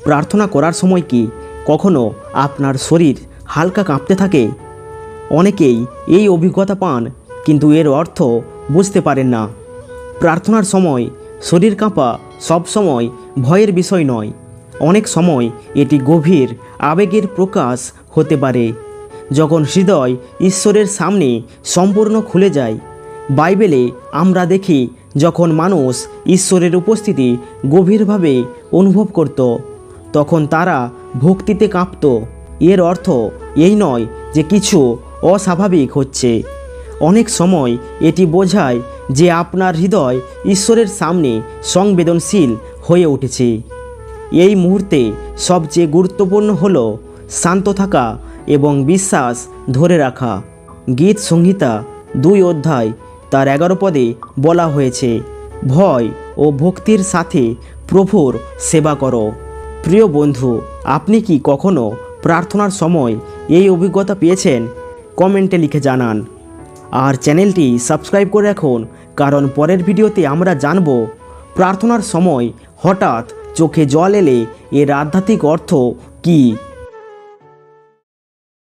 প্রার্থনা করার সময় কি কখনো আপনার শরীর হালকা কাঁপতে থাকে? অনেকেই এই অভিজ্ঞতা পান, কিন্তু এর অর্থ বুঝতে পারেন না। প্রার্থনার সময় শরীর কাঁপা সবসময় ভয়ের বিষয় নয়। অনেক সময় এটি গভীর আবেগের প্রকাশ হতে পারে, যখন হৃদয় ঈশ্বরের সামনে সম্পূর্ণ খুলে যায়। বাইবেলে আমরা দেখি যখন মানুষ ঈশ্বরের উপস্থিতি গভীরভাবে অনুভব করত, তখন তারা ভক্তিতে কাঁপত। এর অর্থ এই নয় যে কিছু অস্বাভাবিক হচ্ছে। অনেক সময় এটি বোঝায় যে আপনার হৃদয় ঈশ্বরের সামনে সংবেদনশীল হয়ে উঠেছে। এই মুহূর্তে সবচেয়ে গুরুত্বপূর্ণ হল শান্ত থাকা এবং বিশ্বাস ধরে রাখা। গীত সংহিতা 2 অধ্যায় তার 11 পদে বলা হয়েছে, ভয় ও ভক্তির সাথে প্রভুর সেবা করো। প্রিয় বন্ধু, আপনি কি কখনো প্রার্থনার সময় এই অভিজ্ঞতা পেয়েছেন? কমেন্টে লিখে জানান। আর চ্যানেলটি সাবস্ক্রাইব করে রাখুন, কারণ পরের ভিডিওতে আমরা জানব প্রার্থনার সময় হঠাৎ চোখে জল এলে এর আধ্যাত্মিক অর্থ কী।